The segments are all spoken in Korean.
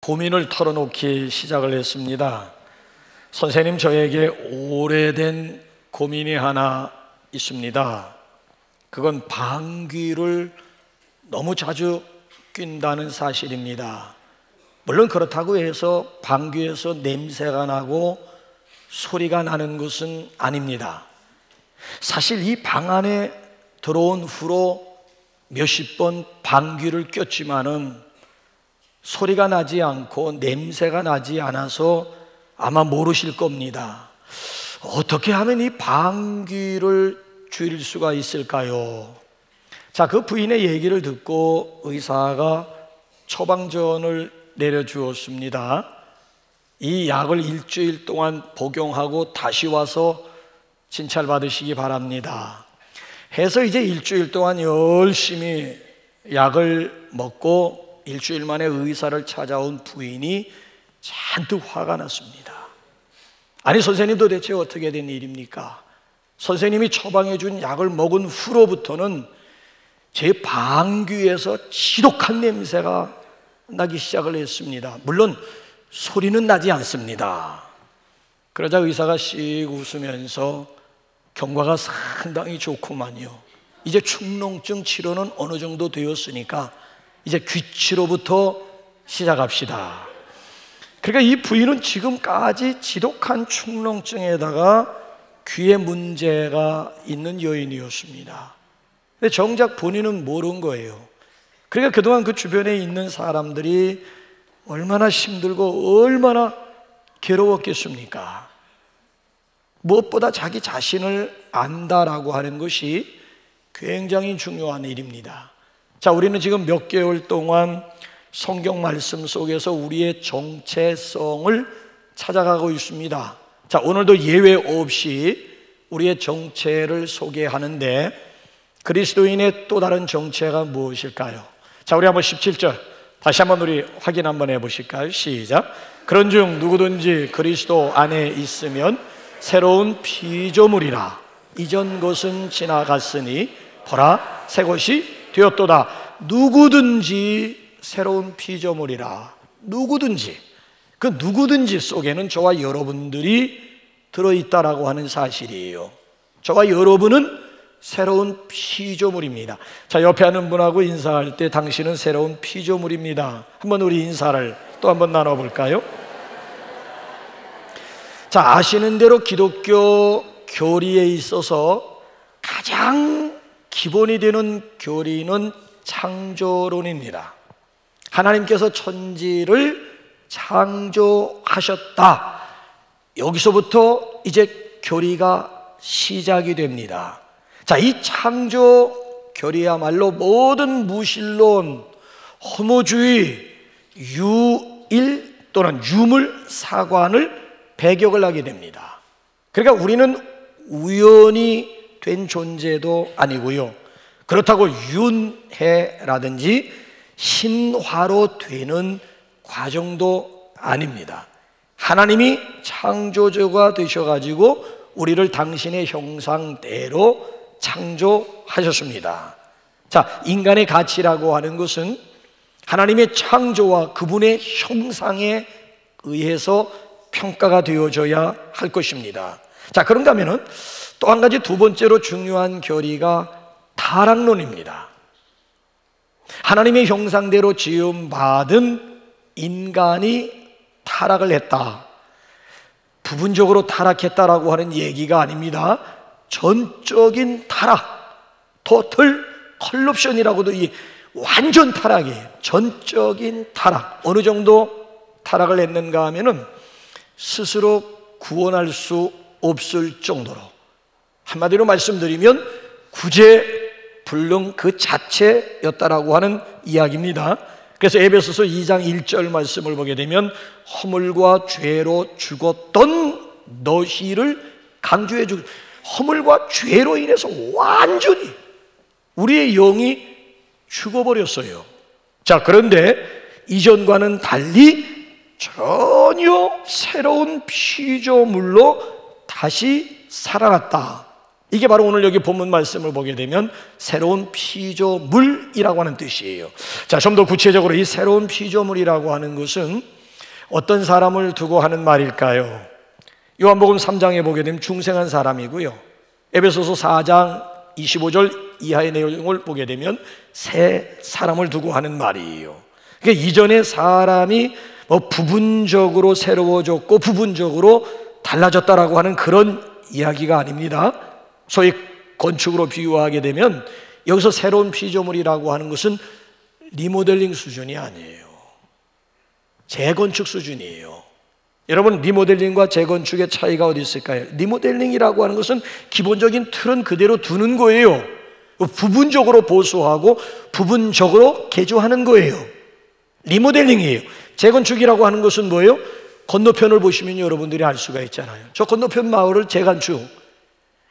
고민을 털어놓기 시작을 했습니다. 선생님, 저에게 오래된 고민이 하나 있습니다. 그건 방귀를 너무 자주 낀다는 사실입니다. 물론 그렇다고 해서 방귀에서 냄새가 나고 소리가 나는 것은 아닙니다. 사실 이 방 안에 들어온 후로 몇십 번 방귀를 꼈지만은 소리가 나지 않고 냄새가 나지 않아서 아마 모르실 겁니다. 어떻게 하면 이 방귀를 줄일 수가 있을까요? 자, 그 부인의 얘기를 듣고 의사가 처방전을 내려주었습니다. 이 약을 일주일 동안 복용하고 다시 와서 진찰받으시기 바랍니다 해서 이제 일주일 동안 열심히 약을 먹고 일주일 만에 의사를 찾아온 부인이 잔뜩 화가 났습니다. 아니, 선생님, 도대체 어떻게 된 일입니까? 선생님이 처방해 준 약을 먹은 후로부터는 제 방귀에서 지독한 냄새가 나기 시작을 했습니다. 물론 소리는 나지 않습니다. 그러자 의사가 씩 웃으면서 경과가 상당히 좋구만요. 이제 축농증 치료는 어느 정도 되었으니까 이제 귀치료부터 시작합시다. 그러니까 이 부인은 지금까지 지독한 축농증에다가 귀에 문제가 있는 여인이었습니다. 근데 정작 본인은 모른 거예요. 그러니까 그동안 그 주변에 있는 사람들이 얼마나 힘들고 얼마나 괴로웠겠습니까? 무엇보다 자기 자신을 안다라고 하는 것이 굉장히 중요한 일입니다. 자, 우리는 지금 몇 개월 동안 성경 말씀 속에서 우리의 정체성을 찾아가고 있습니다. 자, 오늘도 예외 없이 우리의 정체를 소개하는데 그리스도인의 또 다른 정체가 무엇일까요? 자, 우리 한번 17절 다시 한번 우리 확인 한번 해보실까요? 시작. 그런즉 누구든지 그리스도 안에 있으면 새로운 피조물이라. 이전 것은 지나갔으니 보라 새 것이 되었도다. 누구든지 새로운 피조물이라. 누구든지, 그 누구든지 속에는 저와 여러분들이 들어있다라고 하는 사실이에요. 저와 여러분은 새로운 피조물입니다. 자, 옆에 하는 분하고 인사할 때 당신은 새로운 피조물입니다. 한번 우리 인사를 또 한번 나눠볼까요? 자, 아시는 대로 기독교 교리에 있어서 가장 기본이 되는 교리는 창조론입니다. 하나님께서 천지를 창조하셨다. 여기서부터 이제 교리가 시작이 됩니다. 자, 이 창조 교리야말로 모든 무신론, 허무주의, 유일 또는 유물사관을 배격을 하게 됩니다. 그러니까 우리는 우연히 된 존재도 아니고요, 그렇다고 윤회라든지 신화로 되는 과정도 아닙니다. 하나님이 창조주가 되셔가지고 우리를 당신의 형상대로 창조하셨습니다. 자, 인간의 가치라고 하는 것은 하나님의 창조와 그분의 형상에 의해서 평가가 되어져야 할 것입니다. 자, 그런가 하면은 또 한 가지, 두 번째로 중요한 교리가 타락론입니다. 하나님의 형상대로 지음받은 인간이 타락을 했다. 부분적으로 타락했다라고 하는 얘기가 아닙니다. 전적인 타락, 토탈 컬럽션이라고도, 이 완전 타락이에요. 전적인 타락. 어느 정도 타락을 했는가 하면은 스스로 구원할 수 없을 정도로, 한마디로 말씀드리면 구제불능 그 자체였다라고 하는 이야기입니다. 그래서 에베소서 2장 1절 말씀을 보게 되면 허물과 죄로 죽었던 너희를 강조해 주고, 허물과 죄로 인해서 완전히 우리의 영이 죽어버렸어요. 자, 그런데 이전과는 달리 전혀 새로운 피조물로 다시 살아났다. 이게 바로 오늘 여기 본문 말씀을 보게 되면 새로운 피조물이라고 하는 뜻이에요. 자, 좀 더 구체적으로 이 새로운 피조물이라고 하는 것은 어떤 사람을 두고 하는 말일까요? 요한복음 3장에 보게 되면 중생한 사람이고요, 에베소서 4장 25절 이하의 내용을 보게 되면 새 사람을 두고 하는 말이에요. 그러니까 이전에 사람이 부분적으로 새로워졌고 부분적으로 달라졌다라고 하는 그런 이야기가 아닙니다. 소위 건축으로 비유하게 되면 여기서 새로운 피조물이라고 하는 것은 리모델링 수준이 아니에요. 재건축 수준이에요. 여러분, 리모델링과 재건축의 차이가 어디 있을까요? 리모델링이라고 하는 것은 기본적인 틀은 그대로 두는 거예요. 부분적으로 보수하고 부분적으로 개조하는 거예요. 리모델링이에요. 재건축이라고 하는 것은 뭐예요? 건너편을 보시면 여러분들이 알 수가 있잖아요. 저 건너편 마을을 재건축,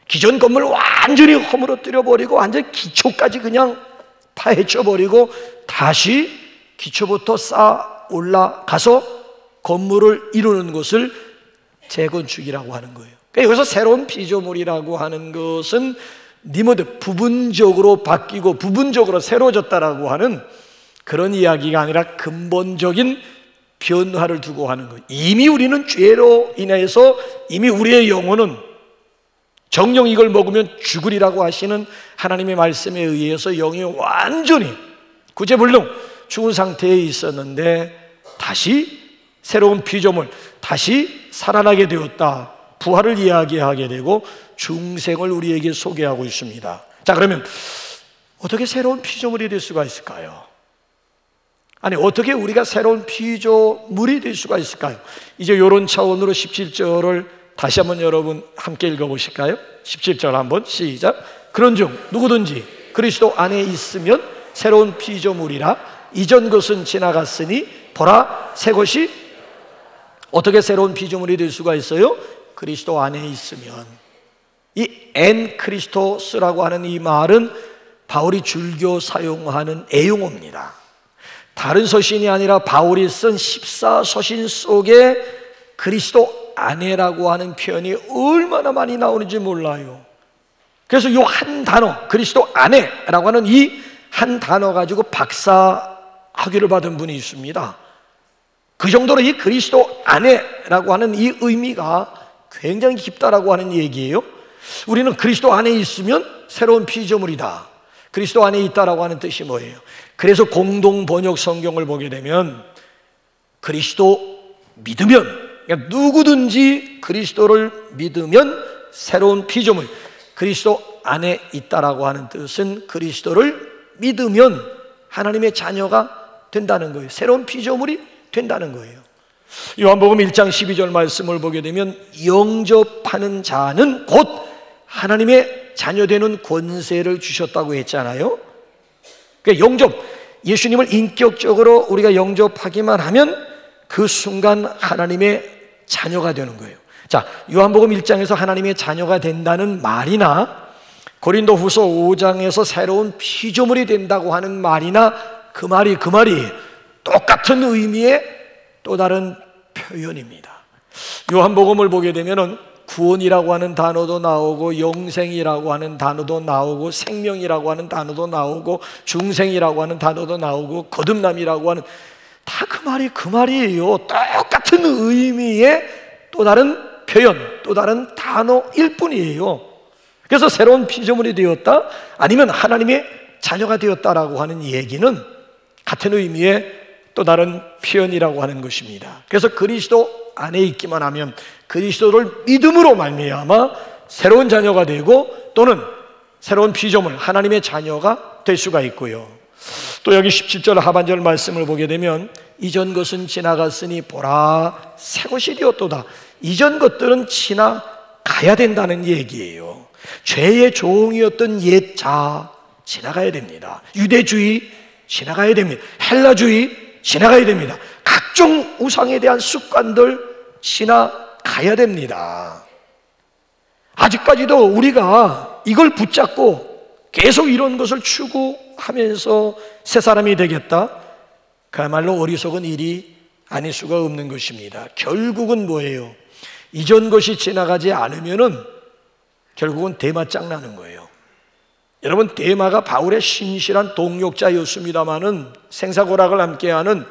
기존 건물 완전히 허물어뜨려 버리고 완전 기초까지 그냥 파헤쳐 버리고 다시 기초부터 쌓아 올라가서 건물을 이루는 것을 재건축이라고 하는 거예요. 그러니까 여기서 새로운 피조물이라고 하는 것은 리모델, 부분적으로 바뀌고 부분적으로 새로워졌다라고 하는 그런 이야기가 아니라 근본적인 변화를 두고 하는 거예요. 이미 우리는 죄로 인해서 이미 우리의 영혼은 정령 이걸 먹으면 죽으리라고 하시는 하나님의 말씀에 의해서 영이 완전히 구제불능 죽은 상태에 있었는데 다시 새로운 피조물, 다시 살아나게 되었다, 부활을 이야기하게 되고 중생을 우리에게 소개하고 있습니다. 자, 그러면 어떻게 새로운 피조물이 될 수가 있을까요? 아니, 어떻게 우리가 새로운 피조물이 될 수가 있을까요? 이제 이런 차원으로 17절을 다시 한번 여러분 함께 읽어보실까요? 17절 한번 시작. 그런즉 누구든지 그리스도 안에 있으면 새로운 피조물이라, 이전 것은 지나갔으니 보라 새 것이. 어떻게 새로운 피조물이 될 수가 있어요? 그리스도 안에 있으면. 이 엔 크리스토스라고 하는 이 말은 바울이 줄교 사용하는 애용어입니다. 다른 서신이 아니라 바울이 쓴 14서신 속에 그리스도 안에라고 하는 표현이 얼마나 많이 나오는지 몰라요. 그래서 이 한 단어, 그리스도 안에라고 하는 이 한 단어 가지고 박사 학위를 받은 분이 있습니다. 그 정도로 이 그리스도 안에라고 하는 이 의미가 굉장히 깊다라고 하는 얘기예요. 우리는 그리스도 안에 있으면 새로운 피조물이다, 그리스도 안에 있다라고 하는 뜻이 뭐예요? 그래서 공동 번역 성경을 보게 되면 그리스도 믿으면, 그러니까 누구든지 그리스도를 믿으면 새로운 피조물, 그리스도 안에 있다라고 하는 뜻은 그리스도를 믿으면 하나님의 자녀가 된다는 거예요. 새로운 피조물이 된다는 거예요. 요한복음 1장 12절 말씀을 보게 되면 영접하는 자는 곧 하나님의 자녀되는 권세를 주셨다고 했잖아요. 그러니까 영접, 예수님을 인격적으로 우리가 영접하기만 하면 그 순간 하나님의 자녀가 되는 거예요. 자, 요한복음 1장에서 하나님의 자녀가 된다는 말이나 고린도후서 5장에서 새로운 피조물이 된다고 하는 말이나 그 말이 똑같은 의미의 또 다른 표현입니다. 요한복음을 보게 되면은 구원이라고 하는 단어도 나오고 영생이라고 하는 단어도 나오고 생명이라고 하는 단어도 나오고 중생이라고 하는 단어도 나오고 거듭남이라고 하는, 다 그 말이에요. 똑같은 의미의 또 다른 표현, 또 다른 단어일 뿐이에요. 그래서 새로운 피조물이 되었다, 아니면 하나님의 자녀가 되었다라고 하는 얘기는 같은 의미의 또 다른 표현이라고 하는 것입니다. 그래서 그리스도 안에 있기만 하면 그리스도를 믿음으로 말미암아 새로운 자녀가 되고 또는 새로운 피조물, 하나님의 자녀가 될 수가 있고요. 또 여기 17절 하반절 말씀을 보게 되면 이전 것은 지나갔으니 보라 새 것이 되었도다. 이전 것들은 지나가야 된다는 얘기예요. 죄의 종이었던 옛 자 지나가야 됩니다. 유대주의 지나가야 됩니다. 헬라주의 지나가야 됩니다. 각종 우상에 대한 습관들 지나가야 됩니다. 아직까지도 우리가 이걸 붙잡고 계속 이런 것을 추구하면서 새 사람이 되겠다, 그야말로 어리석은 일이 아닐 수가 없는 것입니다. 결국은 뭐예요? 이전 것이 지나가지 않으면은 결국은 데마 짱나는 거예요. 여러분, 데마가 바울의 신실한 동역자였습니다마는 생사고락을 함께하는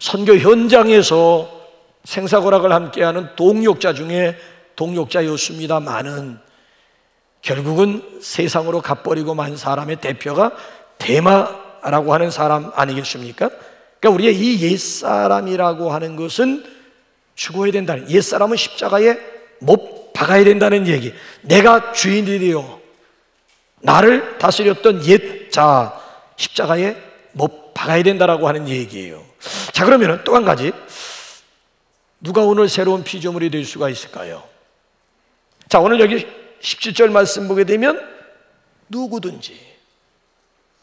선교 현장에서 생사고락을 함께하는 동역자 중에 동역자였습니다마는 결국은 세상으로 갓버리고 만 사람의 대표가 데마라고 하는 사람 아니겠습니까? 그러니까 우리의 이 옛사람이라고 하는 것은 죽어야 된다는, 옛사람은 십자가에 못 박아야 된다는 얘기. 내가 주인이 되어 나를 다스렸던 옛자 십자가에 못 박아야 된다라고 하는 얘기예요. 자, 그러면 또 한 가지, 누가 오늘 새로운 피조물이 될 수가 있을까요? 자, 오늘 여기 17절 말씀 보게 되면 누구든지,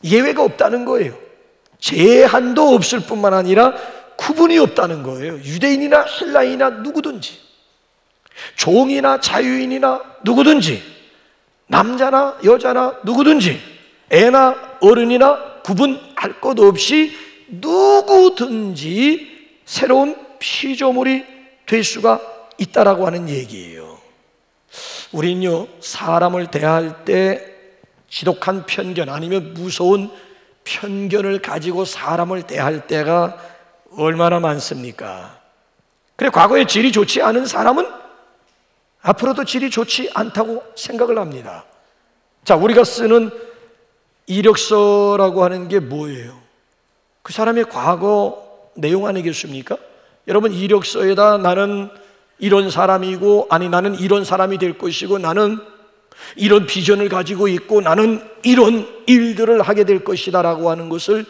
예외가 없다는 거예요. 제한도 없을 뿐만 아니라 구분이 없다는 거예요. 유대인이나 헬라인이나 누구든지, 종이나 자유인이나 누구든지, 남자나 여자나 누구든지, 애나 어른이나 구분할 것 없이 누구든지 새로운 피조물이 될 수가 있다라고 하는 얘기예요. 우리는요, 사람을 대할 때 지독한 편견 아니면 무서운 편견을 가지고 사람을 대할 때가 얼마나 많습니까? 그래, 과거에 질이 좋지 않은 사람은 앞으로도 질이 좋지 않다고 생각을 합니다. 자, 우리가 쓰는 이력서라고 하는 게 뭐예요? 그 사람의 과거 내용 아니겠습니까? 여러분, 이력서에다 나는 이런 사람이고, 아니 나는 이런 사람이 될 것이고, 나는 이런 비전을 가지고 있고, 나는 이런 일들을 하게 될 것이다 라고 하는 것을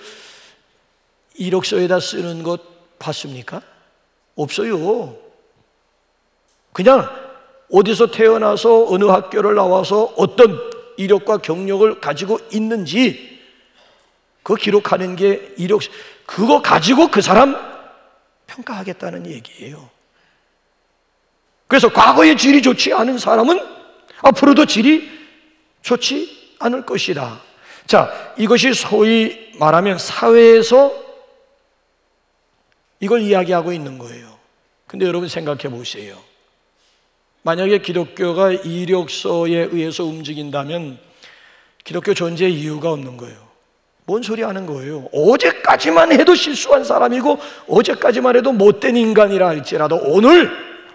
이력서에다 쓰는 것 봤습니까? 없어요. 그냥 어디서 태어나서 어느 학교를 나와서 어떤 이력과 경력을 가지고 있는지 그거 기록하는 게 이력서, 그거 가지고 그 사람 평가하겠다는 얘기예요. 그래서 과거의 질이 좋지 않은 사람은 앞으로도 질이 좋지 않을 것이다. 자, 이것이 소위 말하면 사회에서 이걸 이야기하고 있는 거예요. 근데 여러분 생각해 보세요. 만약에 기독교가 이력서에 의해서 움직인다면 기독교 존재의 이유가 없는 거예요. 뭔 소리 하는 거예요? 어제까지만 해도 실수한 사람이고 어제까지만 해도 못된 인간이라 할지라도 오늘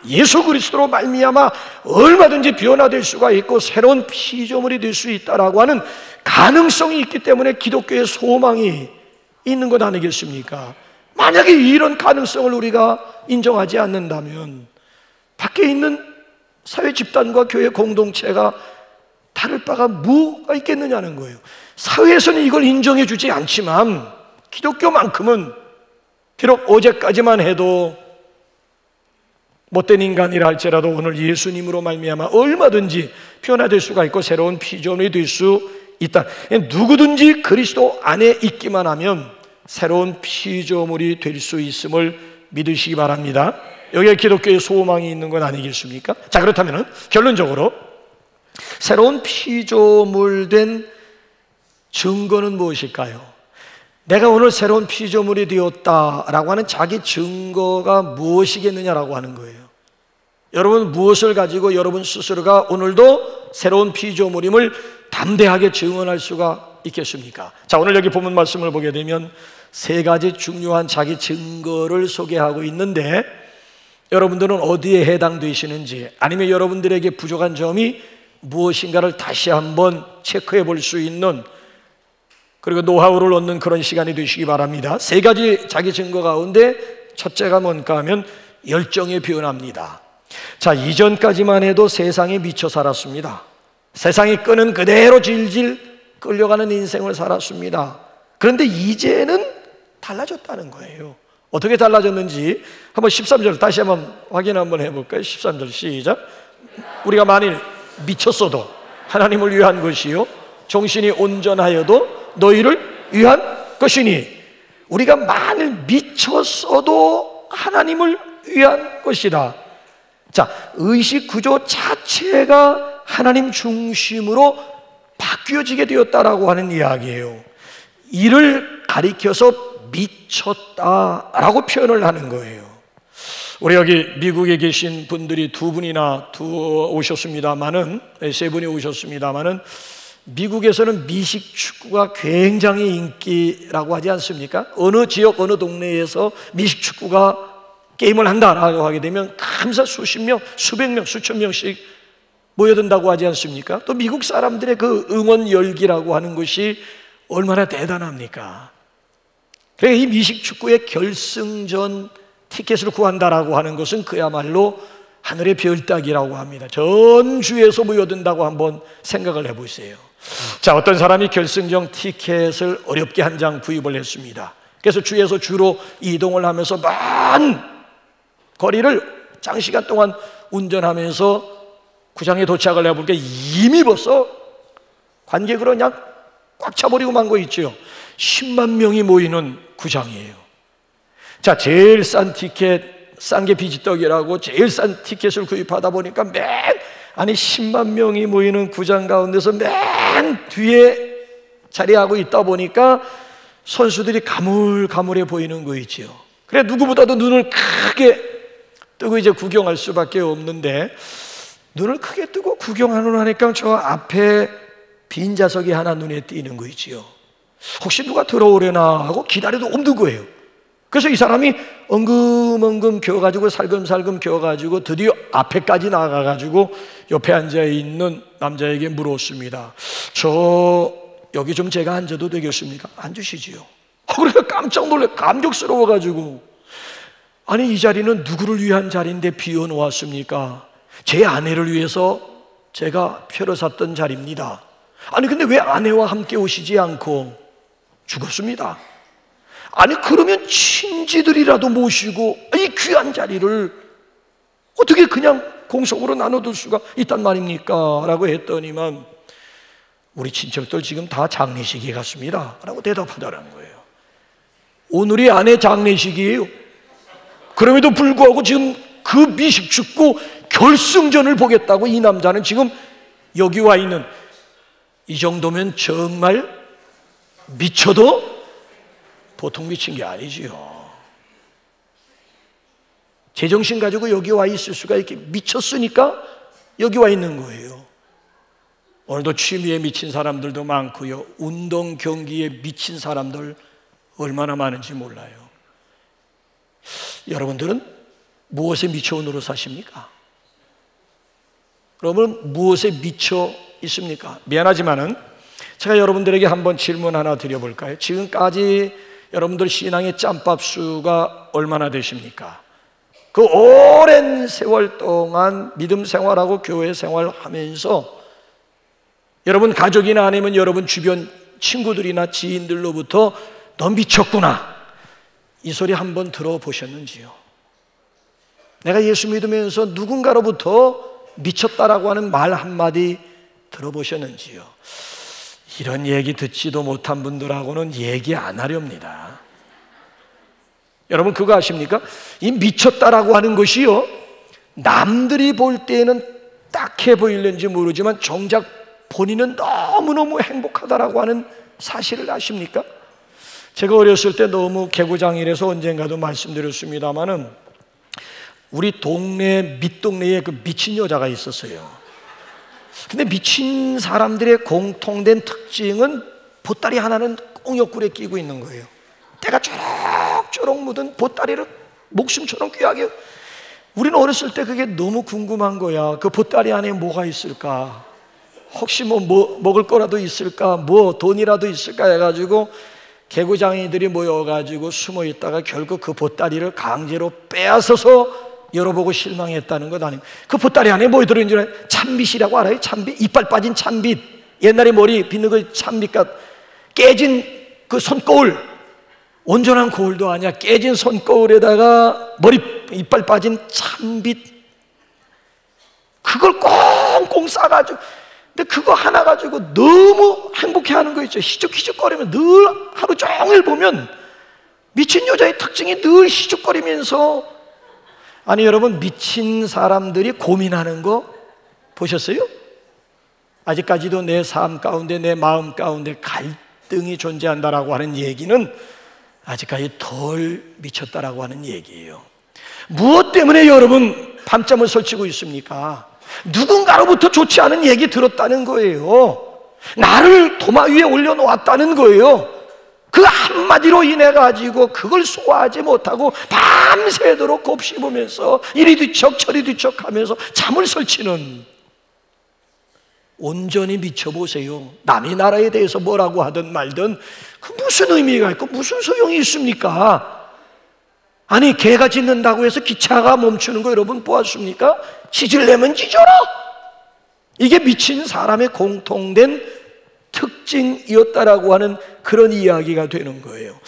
예수 그리스도로 말미암아 얼마든지 변화될 수가 있고 새로운 피조물이 될 수 있다라고 하는 가능성이 있기 때문에 기독교의 소망이 있는 것 아니겠습니까? 만약에 이런 가능성을 우리가 인정하지 않는다면 밖에 있는 사회 집단과 교회 공동체가 다를 바가 뭐가 있겠느냐는 거예요. 사회에서는 이걸 인정해 주지 않지만 기독교만큼은 비록 어제까지만 해도 못된 인간이라 할지라도 오늘 예수님으로 말미암아 얼마든지 변화될 수가 있고 새로운 피조물이 될 수 있다. 누구든지 그리스도 안에 있기만 하면 새로운 피조물이 될 수 있음을 믿으시기 바랍니다. 여기에 기독교의 소망이 있는 건 아니겠습니까? 자, 그렇다면 결론적으로 새로운 피조물 된 증거는 무엇일까요? 내가 오늘 새로운 피조물이 되었다라고 하는 자기 증거가 무엇이겠느냐라고 하는 거예요. 여러분, 무엇을 가지고 여러분 스스로가 오늘도 새로운 피조물임을 담대하게 증언할 수가 있겠습니까? 자, 오늘 여기 본문 말씀을 보게 되면 세 가지 중요한 자기 증거를 소개하고 있는데 여러분들은 어디에 해당되시는지, 아니면 여러분들에게 부족한 점이 무엇인가를 다시 한번 체크해 볼 수 있는, 그리고 노하우를 얻는 그런 시간이 되시기 바랍니다. 세 가지 자기 증거 가운데 첫째가 뭔가 하면 열정의 변화입니다. 자, 이전까지만 해도 세상에 미쳐 살았습니다. 세상이 끄는 그대로 질질 끌려가는 인생을 살았습니다. 그런데 이제는 달라졌다는 거예요. 어떻게 달라졌는지 한번 13절 다시 한번 확인 한번 해볼까요? 13절 시작. 우리가 만일 미쳤어도 하나님을 위한 것이요 정신이 온전하여도 너희를 위한 것이니, 우리가 만일 미쳤어도 하나님을 위한 것이다. 자, 의식 구조 자체가 하나님 중심으로 바뀌어지게 되었다라고 하는 이야기예요. 이를 가리켜서 미쳤다라고 표현을 하는 거예요. 우리 여기 미국에 계신 분들이 두 분이나 오셨습니다마는, 세 분이 오셨습니다마는, 미국에서는 미식 축구가 굉장히 인기라고 하지 않습니까? 어느 지역, 어느 동네에서 미식 축구가 게임을 한다라고 하게 되면 감사 수십 명, 수백 명, 수천 명씩 모여든다고 하지 않습니까? 또 미국 사람들의 그 응원 열기라고 하는 것이 얼마나 대단합니까? 그러니까 이 미식 축구의 결승전 티켓을 구한다라고 하는 것은 그야말로 하늘의 별 따기라고 합니다. 전 주에서 모여든다고 한번 생각을 해보세요. 자, 어떤 사람이 결승전 티켓을 어렵게 한 장 구입을 했습니다. 그래서 주에서 주로 이동을 하면서 먼 거리를 장시간 동안 운전하면서 구장에 도착을 해보니까 이미 벌써 관객으로 그냥 꽉 차버리고 만 거 있죠. 10만 명이 모이는 구장이에요. 자, 제일 싼 티켓, 싼 게 비지떡이라고 제일 싼 티켓을 구입하다 보니까 아니 10만 명이 모이는 구장 가운데서 맨 뒤에 자리하고 있다 보니까 선수들이 가물가물해 보이는 거 있죠. 그래 누구보다도 눈을 크게 뜨고 이제 구경할 수밖에 없는데, 눈을 크게 뜨고 구경하는 하니까 저 앞에 빈 좌석이 하나 눈에 띄는 거 있지요. 혹시 누가 들어오려나 하고 기다려도 없는 거예요. 그래서 이 사람이 엉금엉금 겨가지고 살금살금 겨가지고 드디어 앞에까지 나가가지고 옆에 앉아있는 남자에게 물었습니다. 저 여기 좀 제가 앉아도 되겠습니까? 앉으시지요. 그러니까 깜짝 놀래 감격스러워가지고, 아니 이 자리는 누구를 위한 자리인데 비워놓았습니까? 제 아내를 위해서 제가 표를 샀던 자리입니다. 아니 근데 왜 아내와 함께 오시지 않고? 죽었습니다. 아니 그러면 친지들이라도 모시고 이 귀한 자리를 어떻게 그냥 공석으로 나눠둘 수가 있단 말입니까? 라고 했더니만, 우리 친척들 지금 다 장례식에 갔습니다 라고 대답하더라는 거예요. 오늘이 아내 장례식이에요. 그럼에도 불구하고 지금 그 미식 축구 결승전을 보겠다고 이 남자는 지금 여기 와 있는, 이 정도면 정말 미쳐도 보통 미친 게 아니지요. 제정신 가지고 여기 와 있을 수가 있게 미쳤으니까 여기 와 있는 거예요. 오늘도 취미에 미친 사람들도 많고요, 운동 경기에 미친 사람들 얼마나 많은지 몰라요. 여러분들은 무엇에 미쳐 오늘을 사십니까? 여러분 무엇에 미쳐 있습니까? 미안하지만은 제가 여러분들에게 한번 질문 하나 드려볼까요? 지금까지 여러분들 신앙의 짬밥수가 얼마나 되십니까? 그 오랜 세월 동안 믿음 생활하고 교회 생활하면서 여러분 가족이나 아니면 여러분 주변 친구들이나 지인들로부터 너 미쳤구나 이 소리 한번 들어보셨는지요? 내가 예수 믿으면서 누군가로부터 미쳤다라고 하는 말 한마디 들어보셨는지요? 이런 얘기 듣지도 못한 분들하고는 얘기 안 하렵니다. 여러분 그거 아십니까? 이 미쳤다라고 하는 것이요, 남들이 볼 때에는 딱해 보이는지 모르지만 정작 본인은 너무너무 행복하다라고 하는 사실을 아십니까? 제가 어렸을 때 너무 개구장이라서 언젠가도 말씀드렸습니다마는 우리 동네 밑동네에 그 미친 여자가 있었어요. 근데 미친 사람들의 공통된 특징은 보따리 하나는 꼭 옆구리에 끼고 있는 거예요. 때가 쪼록쪼록 묻은 보따리를 목숨처럼 귀하게. 우리는 어렸을 때 그게 너무 궁금한 거야. 그 보따리 안에 뭐가 있을까? 혹시 뭐 먹을 거라도 있을까? 뭐 돈이라도 있을까? 해가지고 개구장이들이 모여가지고 숨어 있다가 결국 그 보따리를 강제로 빼앗아서 열어보고 실망했다는 것 아닙니까? 그 보따리 안에 뭐 들어있는 줄 알아요? 참빗이라고 알아요? 참빗, 이빨 빠진 참빗. 옛날에 머리 빗는 그 참빗과 깨진 그 손거울, 온전한 거울도 아니야. 깨진 손거울에다가 머리 이빨 빠진 참빗, 그걸 꽁꽁 싸가지고, 근데 그거 하나 가지고 너무 행복해하는 거 있죠. 희죽희죽거리면 늘 하루 종일 보면 미친 여자의 특징이 늘 희죽거리면서. 아니 여러분, 미친 사람들이 고민하는 거 보셨어요? 아직까지도 내 삶 가운데, 내 마음 가운데 갈등이 존재한다라고 하는 얘기는 아직까지 덜 미쳤다라고 하는 얘기예요. 무엇 때문에 여러분 밤잠을 설치고 있습니까? 누군가로부터 좋지 않은 얘기 들었다는 거예요. 나를 도마 위에 올려놓았다는 거예요. 그 한마디로 인해 가지고 그걸 소화하지 못하고 밤새도록 곱씹으면서 이리 뒤척 저리 뒤척 하면서 잠을 설치는, 온전히 미쳐보세요. 남의 나라에 대해서 뭐라고 하든 말든 그 무슨 의미가 있고 무슨 소용이 있습니까? 아니, 개가 짖는다고 해서 기차가 멈추는 거 여러분 보았습니까? 짖으려면 짖어라. 이게 미친 사람의 공통된 특징이었다라고 하는 그런 이야기가 되는 거예요.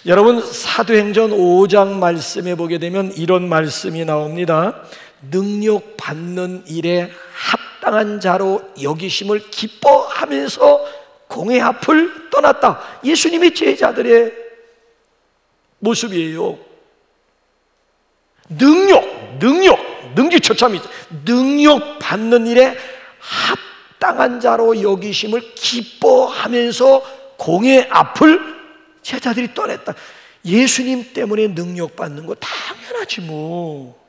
여러분, 사도행전 5장 말씀에 보게 되면 이런 말씀이 나옵니다. 능력 받는 일에 합당한 자로 여기심을 기뻐하면서 공회 앞을 떠났다. 예수님의 제자들의 모습이에요. 능지처참이 능력 받는 일에 합당한 자로 여기심을 기뻐하면서 공회 앞을 제자들이 떠났다. 예수님 때문에 능력 받는 거 당연하지 뭐.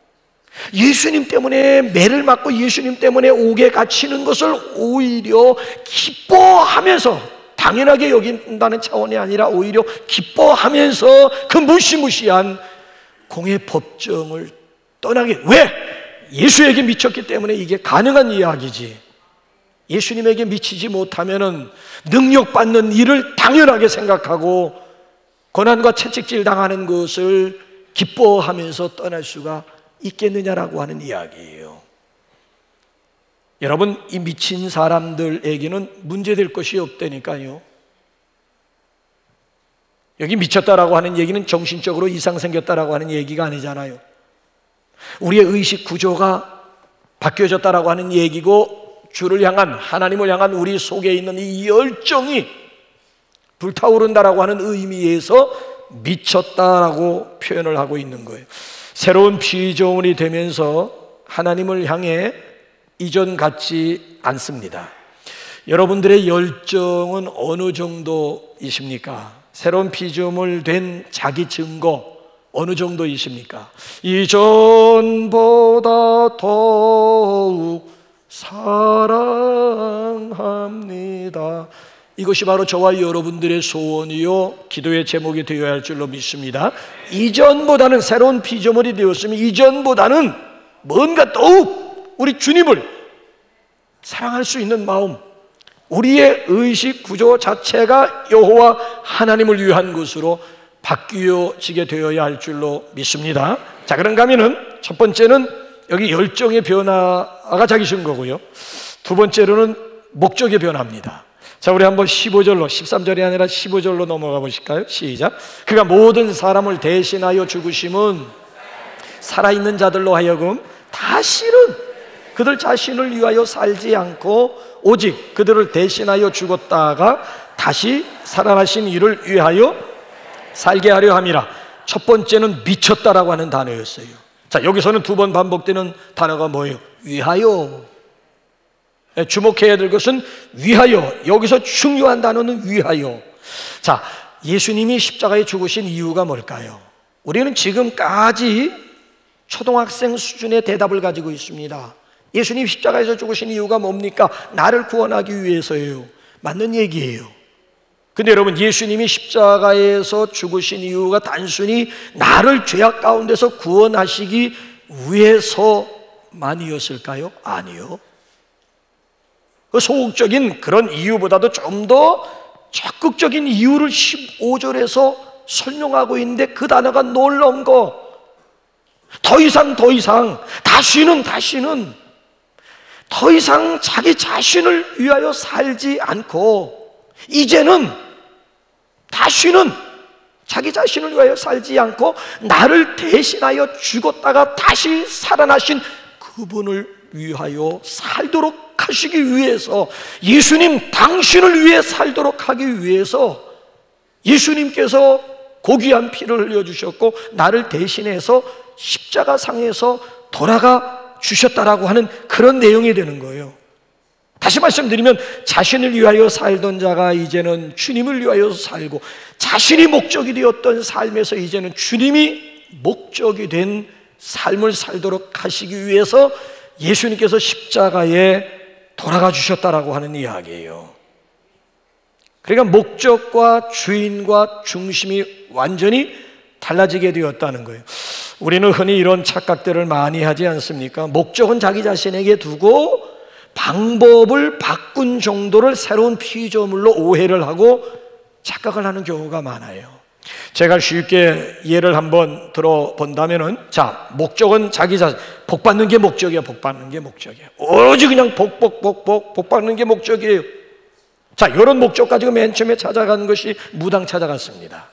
예수님 때문에 매를 맞고 예수님 때문에 옥에 갇히는 것을 오히려 기뻐하면서, 당연하게 여긴다는 차원이 아니라 오히려 기뻐하면서 그 무시무시한 공회 법정을 떠나게. 왜? 예수에게 미쳤기 때문에 이게 가능한 이야기지. 예수님에게 미치지 못하면은 능력받는 일을 당연하게 생각하고 고난과 채찍질 당하는 것을 기뻐하면서 떠날 수가 있겠느냐라고 하는 이야기예요. 여러분, 이 미친 사람들에게는 문제될 것이 없다니까요. 여기 미쳤다라고 하는 얘기는 정신적으로 이상 생겼다라고 하는 얘기가 아니잖아요. 우리의 의식 구조가 바뀌어졌다라고 하는 얘기고, 주를 향한, 하나님을 향한 우리 속에 있는 이 열정이 불타오른다라고 하는 의미에서 미쳤다라고 표현을 하고 있는 거예요. 새로운 피조물이 되면서 하나님을 향해 이전 같지 않습니다. 여러분들의 열정은 어느 정도이십니까? 새로운 피조물 된 자기 증거 어느 정도이십니까? 이전보다 더욱 사랑합니다. 이것이 바로 저와 여러분들의 소원이요 기도의 제목이 되어야 할 줄로 믿습니다. 이전보다는, 새로운 피조물이 되었으면 이전보다는 뭔가 더욱 우리 주님을 사랑할 수 있는 마음, 우리의 의식 구조 자체가 여호와 하나님을 위한 것으로 바뀌어지게 되어야 할 줄로 믿습니다. 자, 그런가 하면은 첫 번째는 여기 열정의 변화가 자기신 거고요, 두 번째로는 목적의 변화입니다. 자, 우리 한번 15절로, 13절이 아니라 15절로 넘어가 보실까요? 시작. 그가 모든 사람을 대신하여 죽으심은 살아있는 자들로 하여금 다시는 그들 자신을 위하여 살지 않고 오직 그들을 대신하여 죽었다가 다시 살아나신 이를 위하여 살게 하려 함이라. 첫 번째는 미쳤다라고 하는 단어였어요. 자, 여기서는 두 번 반복되는 단어가 뭐예요? 위하여. 주목해야 될 것은 위하여. 여기서 중요한 단어는 위하여. 자, 예수님이 십자가에 죽으신 이유가 뭘까요? 우리는 지금까지 초등학생 수준의 대답을 가지고 있습니다. 예수님 십자가에서 죽으신 이유가 뭡니까? 나를 구원하기 위해서예요. 맞는 얘기예요. 근데 여러분, 예수님이 십자가에서 죽으신 이유가 단순히 나를 죄악 가운데서 구원하시기 위해서만이었을까요? 아니요. 그 소극적인 그런 이유보다도 좀 더 적극적인 이유를 15절에서 설명하고 있는데, 그 단어가 놀라운 거. 더 이상 다시는 더 이상 자기 자신을 위하여 살지 않고, 이제는 다시는 자기 자신을 위하여 살지 않고 나를 대신하여 죽었다가 다시 살아나신 그분을 위하여 살도록 하시기 위해서, 예수님 당신을 위해 살도록 하기 위해서 예수님께서 고귀한 피를 흘려주셨고 나를 대신해서 십자가상에서 돌아가 주셨다라고 하는 그런 내용이 되는 거예요. 다시 말씀드리면, 자신을 위하여 살던 자가 이제는 주님을 위하여 살고, 자신이 목적이 되었던 삶에서 이제는 주님이 목적이 된 삶을 살도록 하시기 위해서 예수님께서 십자가에 돌아가 주셨다라고 하는 이야기예요. 그러니까 목적과 주인과 중심이 완전히 달라지게 되었다는 거예요. 우리는 흔히 이런 착각들을 많이 하지 않습니까? 목적은 자기 자신에게 두고 방법을 바꾼 정도를 새로운 피조물로 오해를 하고 착각을 하는 경우가 많아요. 제가 쉽게 예를 한번 들어본다면은, 자, 목적은 자기 자신, 복 받는 게 목적이야. 복 받는 게 목적이야. 오로지 그냥 복 받는 게 목적이에요. 자, 이런 목적 가지고 맨 처음에 찾아간 것이 무당 찾아갔습니다.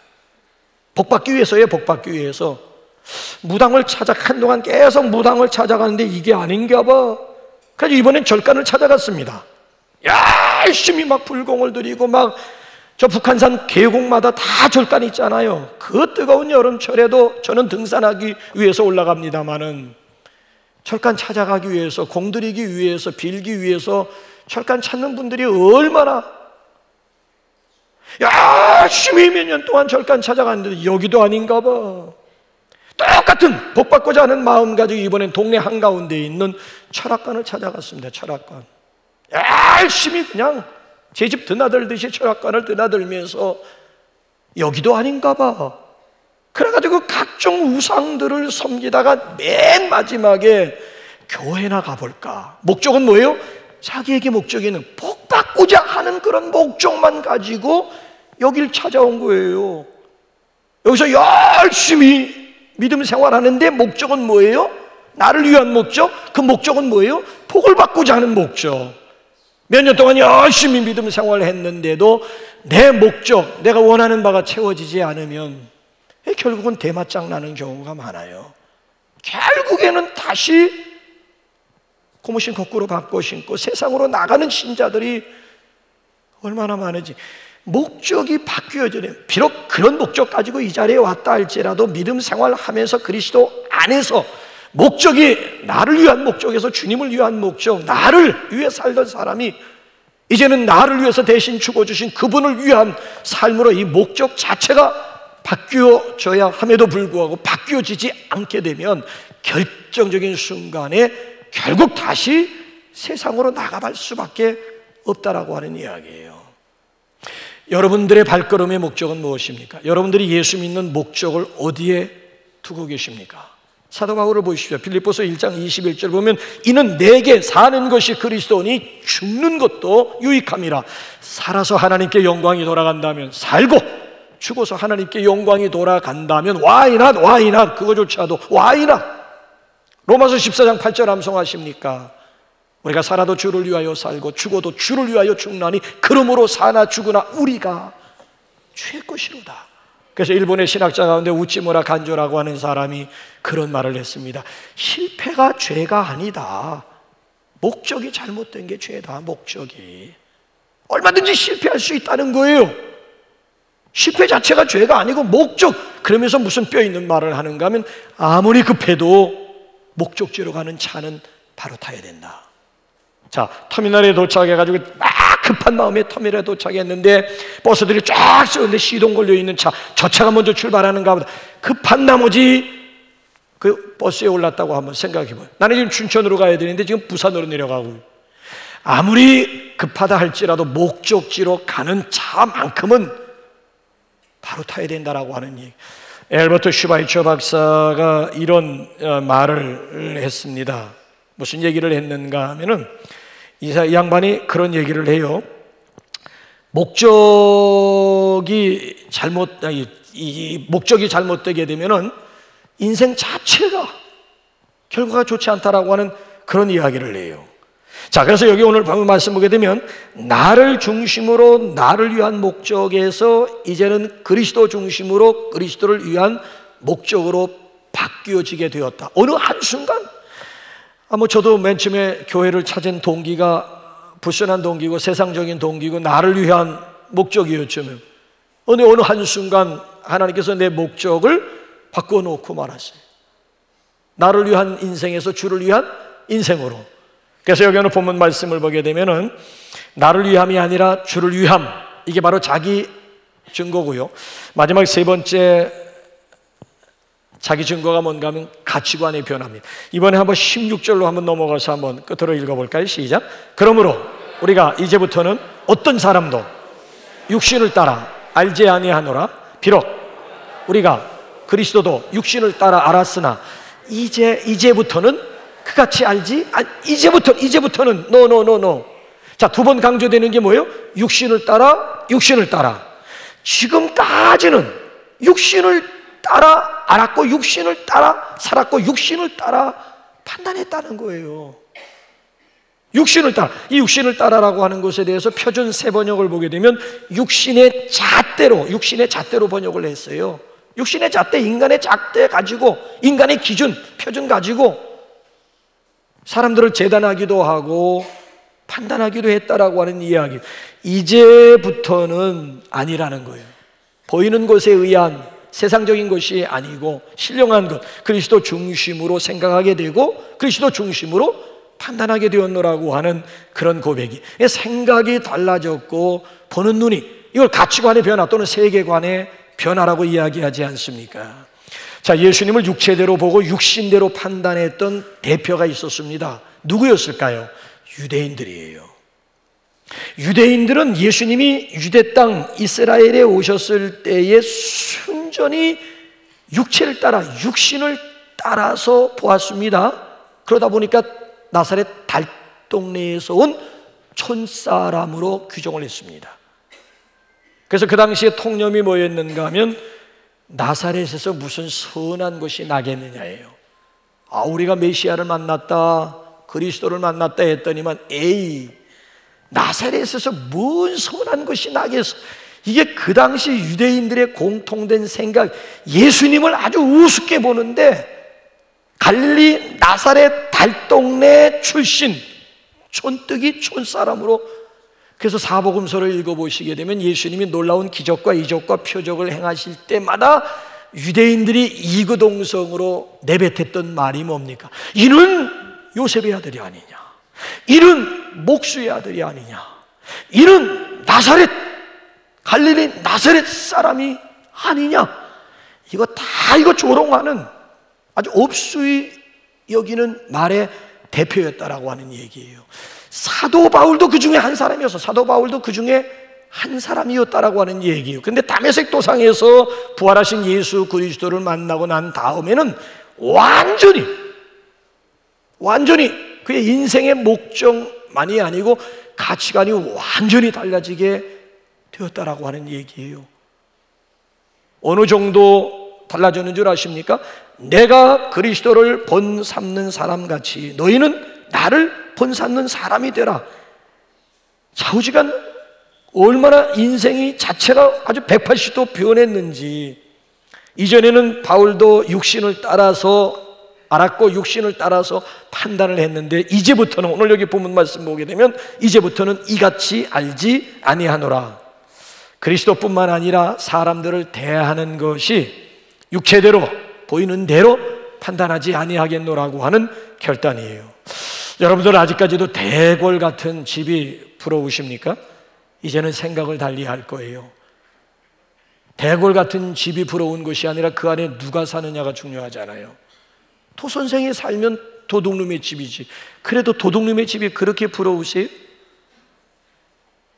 복 받기 위해서예요. 복 받기 위해서. 무당을 한동안 계속 무당을 찾아가는데 이게 아닌가 봐. 그래서 이번엔 절간을 찾아갔습니다. 열심히 막 불공을 드리고 막 저 북한산 계곡마다 다 절간 있잖아요. 그 뜨거운 여름철에도 저는 등산하기 위해서 올라갑니다마는 절간 찾아가기 위해서, 공드리기 위해서, 빌기 위해서 절간 찾는 분들이 얼마나 열심히 몇 년 동안 절간 찾아갔는데 여기도 아닌가 봐. 똑같은 복 받고자 하는 마음 가지고 이번엔 동네 한가운데 있는 철학관을 찾아갔습니다. 철학관. 열심히 그냥 제 집 드나들듯이 철학관을 드나들면서 여기도 아닌가 봐. 그래가지고 각종 우상들을 섬기다가 맨 마지막에 교회나 가볼까. 목적은 뭐예요? 자기에게 목적이 있는 복 받고자 하는 그런 목적만 가지고 여길 찾아온 거예요. 여기서 열심히 믿음 생활하는데 목적은 뭐예요? 나를 위한 목적? 그 목적은 뭐예요? 복을 받고자 하는 목적. 몇 년 동안 열심히 믿음 생활을 했는데도 내 목적, 내가 원하는 바가 채워지지 않으면 결국은 대맞짱 나는 경우가 많아요. 결국에는 다시 고무신 거꾸로 바꿔 신고 세상으로 나가는 신자들이 얼마나 많은지. 목적이 바뀌어져요. 비록 그런 목적 가지고 이 자리에 왔다 할지라도 믿음 생활하면서 그리스도 안에서 목적이 나를 위한 목적에서 주님을 위한 목적, 나를 위해 살던 사람이 이제는 나를 위해서 대신 죽어주신 그분을 위한 삶으로 이 목적 자체가 바뀌어져야 함에도 불구하고 바뀌어지지 않게 되면 결정적인 순간에 결국 다시 세상으로 나가볼 수밖에 없다라고 하는 이야기예요. 여러분들의 발걸음의 목적은 무엇입니까? 여러분들이 예수 믿는 목적을 어디에 두고 계십니까? 사도 바울을 보십시오. 빌립보서 1장 21절 보면 이는 내게 사는 것이 그리스도니 죽는 것도 유익함이라. 살아서 하나님께 영광이 돌아간다면, 살고 죽어서 하나님께 영광이 돌아간다면 why not 그거조차도 why not. 로마서 14장 8절 암송하십니까? 우리가 살아도 주를 위하여 살고 죽어도 주를 위하여 죽나니 그러므로 사나 죽으나 우리가 주의 것이로다. 그래서 일본의 신학자 가운데 우찌무라 간조라고 하는 사람이 그런 말을 했습니다. 실패가 죄가 아니다. 목적이 잘못된 게 죄다. 목적이 얼마든지 실패할 수 있다는 거예요. 실패 자체가 죄가 아니고 목적. 그러면서 무슨 뼈 있는 말을 하는가 하면 아무리 급해도 목적지로 가는 차는 바로 타야 된다. 자, 터미널에 도착해가지고 막 급한 마음에 터미널에 도착했는데 버스들이 쫙 쏘는데 시동 걸려있는 차, 저 차가 먼저 출발하는가 보다. 급한 나머지 그 버스에 올랐다고 한번 생각해봐요. 나는 지금 춘천으로 가야 되는데 지금 부산으로 내려가고, 아무리 급하다 할지라도 목적지로 가는 차만큼은 바로 타야 된다라고 하는 얘기. 엘버트 슈바이처 박사가 이런 말을 했습니다. 무슨 얘기를 했는가 하면은 이 양반이 그런 얘기를 해요. 목적이 잘못되게 되면은 인생 자체가 결과가 좋지 않다라고 하는 그런 이야기를 해요. 자, 그래서 여기 오늘 말씀 보게 되면 나를 중심으로 나를 위한 목적에서 이제는 그리스도 중심으로 그리스도를 위한 목적으로 바뀌어지게 되었다. 어느 한순간 저도 맨 처음에 교회를 찾은 동기가 불순한 동기고 세상적인 동기고 나를 위한 목적이었죠. 어느 한순간 하나님께서 내 목적을 바꿔놓고 말았어요. 나를 위한 인생에서 주를 위한 인생으로. 그래서 여기 오늘 본문 말씀을 보게 되면은 나를 위함이 아니라 주를 위함, 이게 바로 자기 증거고요. 마지막 세 번째 자기 증거가 뭔가 하면 가치관의 변화입니다. 이번에 한번 16절로 한번 넘어가서 한번 끝으로 읽어볼까요? 시작. 그러므로 우리가 이제부터는 어떤 사람도 육신을 따라 알지 아니하노라. 비록 우리가 그리스도도 육신을 따라 알았으나 이제부터는 그같이 알지? 이제부터는 no. 자, 두 번 강조되는 게 뭐예요? 육신을 따라. 지금까지는 육신을 따라 알았고, 육신을 따라 살았고, 육신을 따라 판단했다는 거예요. 육신을 따라. 이 육신을 따라라고 하는 것에 대해서 표준 세 번역을 보게 되면 육신의 잣대로 번역을 했어요. 육신의 잣대, 인간의 잣대 가지고, 인간의 기준, 표준 가지고 사람들을 재단하기도 하고 판단하기도 했다라고 하는 이야기. 이제부터는 아니라는 거예요. 보이는 것에 의한 세상적인 것이 아니고 신령한 것, 그리스도 중심으로 생각하게 되고 그리스도 중심으로 판단하게 되었노라고 하는 그런 고백이, 생각이 달라졌고 보는 눈이, 이걸 가치관의 변화 또는 세계관의 변화라고 이야기하지 않습니까? 자, 예수님을 육체대로 보고 육신대로 판단했던 대표가 있었습니다. 누구였을까요? 유대인들이에요. 유대인들은 예수님이 유대 땅 이스라엘에 오셨을 때에 순전히 육체를 따라, 육신을 따라서 보았습니다. 그러다 보니까 나사렛 달동네에서 온 촌사람으로 규정을 했습니다. 그래서 그 당시에 통념이 뭐였는가 하면 나사렛에서 무슨 선한 것이 나겠느냐예요. 우리가 메시아를 만났다, 그리스도를 만났다 했더니만 나사렛에서 뭔 선한 것이 나겠어. 이게 그 당시 유대인들의 공통된 생각, 예수님을 아주 우습게 보는데 갈릴리 나사렛 달동네 출신 촌뜨기 촌사람으로. 그래서 사복음서를 읽어보시게 되면 예수님이 놀라운 기적과 이적과 표적을 행하실 때마다 유대인들이 이구동성으로 내뱉었던 말이 뭡니까? 이는 요셉의 아들이 아니냐, 이는 목수의 아들이 아니냐, 이는 나사렛 갈릴리 나사렛 사람이 아니냐. 이거 조롱하는, 아주 업수히 여기는 말의 대표였다라고 하는 얘기예요. 사도 바울도 그 중에 한 사람이었어. 사도 바울도 그 중에 한 사람이었다라고 하는 얘기예요. 근데 다메섹 도상에서 부활하신 예수 그리스도를 만나고 난 다음에는 완전히 그의 인생의 목적만이 아니고 가치관이 완전히 달라지게 되었다라고 하는 얘기예요. 어느 정도 달라졌는 줄 아십니까? 내가 그리스도를 본삼는 사람같이 너희는 나를 본삼는 사람이 되라. 좌우지간 얼마나 인생이 자체가 아주 180도 변했는지. 이전에는 바울도 육신을 따라서 알았고 육신을 따라서 판단을 했는데 이제부터는, 오늘 여기 본문 말씀 보게 되면 이제부터는 이같이 알지 아니하노라. 그리스도뿐만 아니라 사람들을 대하는 것이 육체대로 보이는 대로 판단하지 아니하겠노라고 하는 결단이에요. 여러분들 아직까지도 대궐 같은 집이 부러우십니까? 이제는 생각을 달리할 거예요. 대궐 같은 집이 부러운 것이 아니라 그 안에 누가 사느냐가 중요하잖아요. 토선생이 살면 도둑놈의 집이지. 그래도 도둑놈의 집이 그렇게 부러우세요?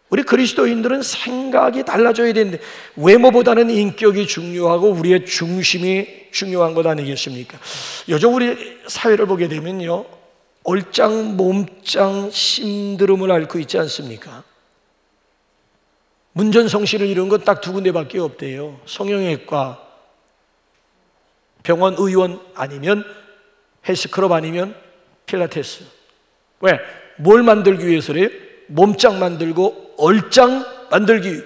우리 그리스도인들은 생각이 달라져야 되는데 외모보다는 인격이 중요하고 우리의 중심이 중요한 것 아니겠습니까? 요즘 우리 사회를 보게 되면요, 얼짱 몸짱 신드롬을 앓고 있지 않습니까? 문전성시를 이룬 건 딱 두 군데밖에 없대요. 성형외과, 병원 의원, 아니면 헬스클럽, 아니면 필라테스. 왜? 뭘 만들기 위해서래요? 몸짱 만들고 얼짱 만들기.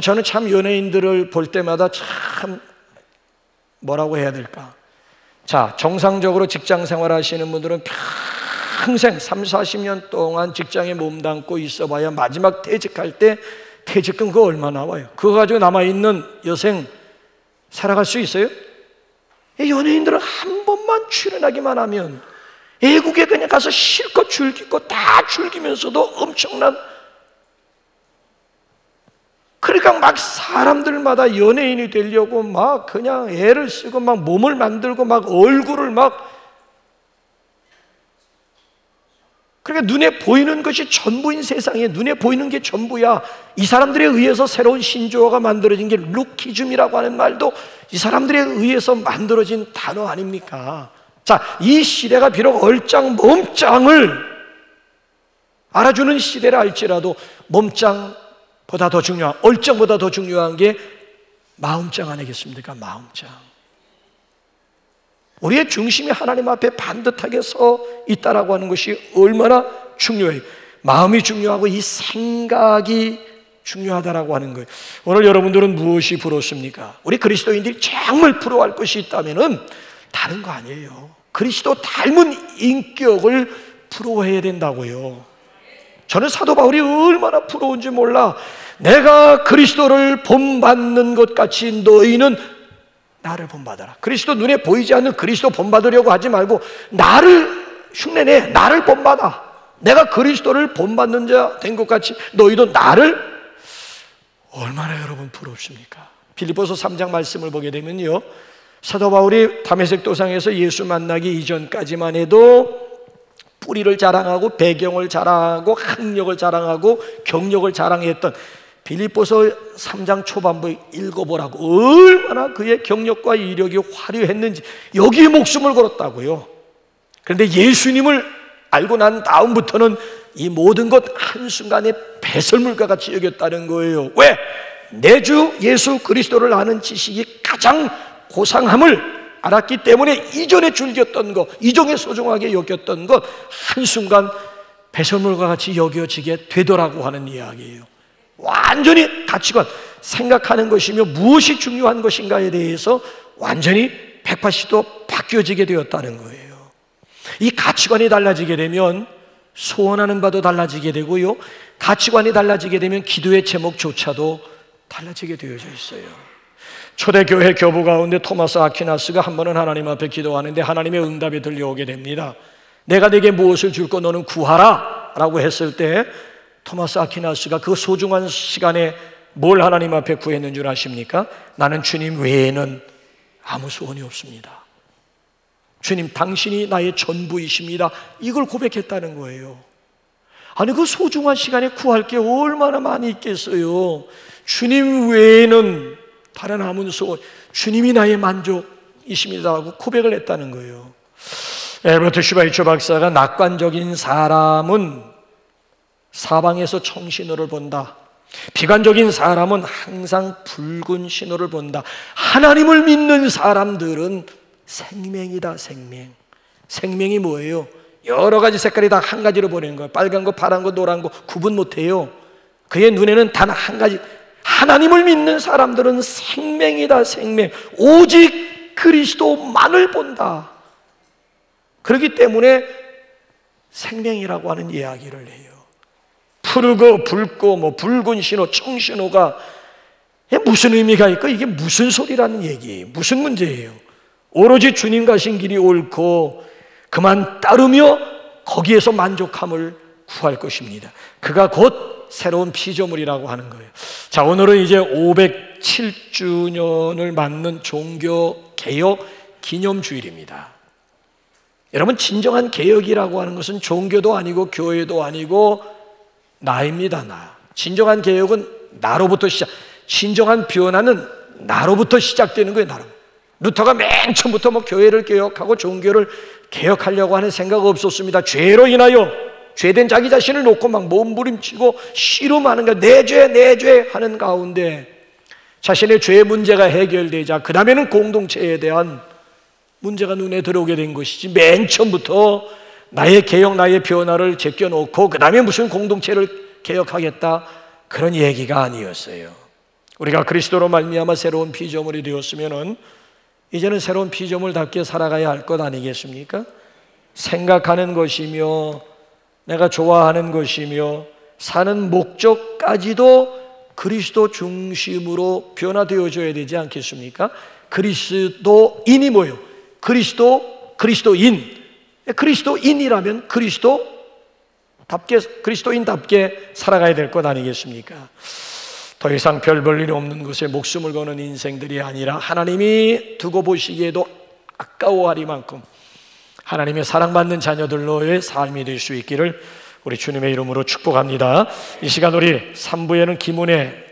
저는 참 연예인들을 볼 때마다 참 뭐라고 해야 될까? 자, 정상적으로 직장 생활 하시는 분들은 평생 30-40년 동안 직장에 몸담고 있어봐야 마지막 퇴직할 때 퇴직금 그거 얼마 나와요? 그거 가지고 남아있는 여생 살아갈 수 있어요? 연예인들은 한 번만 출연하기만 하면 애국에 그냥 가서 실컷 즐기고 다 즐기면서도 엄청난 그러니까 막 사람들마다 연예인이 되려고 막 그냥 애를 쓰고 막 몸을 만들고 막 얼굴을 막, 그러니까 눈에 보이는 것이 전부인 세상에 눈에 보이는 게 전부야. 이 사람들에 의해서 새로운 신조어가 만들어진 게 루키즘이라고 하는 말도 이 사람들에 의해서 만들어진 단어 아닙니까? 자, 이 시대가 비록 얼짱 몸짱을 알아주는 시대라 할지라도 몸짱보다 더 중요한, 얼짱보다 더 중요한 게 마음짱 아니겠습니까? 마음짱. 우리의 중심이 하나님 앞에 반듯하게 서 있다라고 하는 것이 얼마나 중요해요. 마음이 중요하고 이 생각이 중요하다라고 하는 거예요. 오늘 여러분들은 무엇이 부럽습니까? 우리 그리스도인들이 정말 부러워할 것이 있다면은 다른 거 아니에요. 그리스도 닮은 인격을 부러워해야 된다고요. 저는 사도 바울이 얼마나 부러운지 몰라. 내가 그리스도를 본받는 것 같이 너희는 나를 본받아라. 그리스도 눈에 보이지 않는 그리스도 본받으려고 하지 말고 나를 흉내내, 나를 본받아. 내가 그리스도를 본받는 자 된 것 같이 너희도 나를. 얼마나 여러분 부럽습니까? 빌립보서 3장 말씀을 보게 되면요, 사도 바울이 다메섹 도상에서 예수 만나기 이전까지만 해도 뿌리를 자랑하고 배경을 자랑하고 학력을 자랑하고 경력을 자랑했던 빌립보서 3장 초반부 읽어보라고. 얼마나 그의 경력과 이력이 화려했는지 여기에 목숨을 걸었다고요. 그런데 예수님을 알고 난 다음부터는 이 모든 것 한순간에 배설물과 같이 여겼다는 거예요. 왜? 내 주 예수 그리스도를 아는 지식이 가장 고상함을 알았기 때문에 이전에 즐겼던 것, 이전에 소중하게 여겼던 것 한순간 배설물과 같이 여겨지게 되더라고 하는 이야기예요. 완전히 가치관, 생각하는 것이며 무엇이 중요한 것인가에 대해서 완전히 180도 바뀌어지게 되었다는 거예요. 이 가치관이 달라지게 되면 소원하는 바도 달라지게 되고요, 가치관이 달라지게 되면 기도의 제목조차도 달라지게 되어져 있어요. 초대교회 교부 가운데 토마스 아퀴나스가 한 번은 하나님 앞에 기도하는데 하나님의 응답이 들려오게 됩니다. 내가 네게 무엇을 줄고 너는 구하라 라고 했을 때 토마스 아퀴나스가 그 소중한 시간에 뭘 하나님 앞에 구했는 줄 아십니까? 나는 주님 외에는 아무 소원이 없습니다. 주님 당신이 나의 전부이십니다. 이걸 고백했다는 거예요. 아니 그 소중한 시간에 구할 게 얼마나 많이 있겠어요. 주님 외에는 다른 아무 소원, 주님이 나의 만족이십니다 하고 고백을 했다는 거예요. 에버트 슈바이처 박사가 낙관적인 사람은 사방에서 청신호를 본다. 비관적인 사람은 항상 붉은 신호를 본다. 하나님을 믿는 사람들은 생명이다. 생명. 생명이 뭐예요? 여러 가지 색깔이 다 한 가지로 보내는 거예요. 빨간 거, 파란 거, 노란 거 구분 못해요. 그의 눈에는 단 한 가지. 하나님을 믿는 사람들은 생명이다. 생명. 오직 그리스도만을 본다. 그렇기 때문에 생명이라고 하는 이야기를 해요. 푸르고 붉고 뭐 붉은 신호, 청신호가 무슨 의미가 있고 이게 무슨 소리라는 얘기예요. 무슨 문제예요? 오로지 주님 가신 길이 옳고 그만 따르며 거기에서 만족함을 구할 것입니다. 그가 곧 새로운 피조물이라고 하는 거예요. 자, 오늘은 이제 507주년을 맞는 종교개혁 기념주일입니다. 여러분, 진정한 개혁이라고 하는 것은 종교도 아니고 교회도 아니고 나입니다. 나. 진정한 개혁은 나로부터 진정한 변화는 나로부터 시작되는 거예요. 나로. 루터가 맨 처음부터 뭐 교회를 개혁하고 종교를 개혁하려고 하는 생각 없었습니다. 죄로 인하여 죄된 자기 자신을 놓고 막 몸부림치고 씨름하는 거, 내 죄 하는 가운데 자신의 죄 문제가 해결되자 그 다음에는 공동체에 대한 문제가 눈에 들어오게 된 것이지, 맨 처음부터 나의 개혁, 나의 변화를 제껴놓고 그 다음에 무슨 공동체를 개혁하겠다, 그런 얘기가 아니었어요. 우리가 그리스도로 말미암아 새로운 피조물이 되었으면은 이제는 새로운 피조물답게 살아가야 할 것 아니겠습니까? 생각하는 것이며 내가 좋아하는 것이며 사는 목적까지도 그리스도 중심으로 변화되어져야 되지 않겠습니까? 그리스도인이 뭐예요? 그리스도인이라면 그리스도인답게 살아가야 될 것 아니겠습니까? 더 이상 별 볼 일 없는 것에 목숨을 거는 인생들이 아니라 하나님이 두고 보시기에도 아까워하리만큼 하나님의 사랑받는 자녀들로의 삶이 될 수 있기를 우리 주님의 이름으로 축복합니다. 이 시간 우리 3부에는 기문의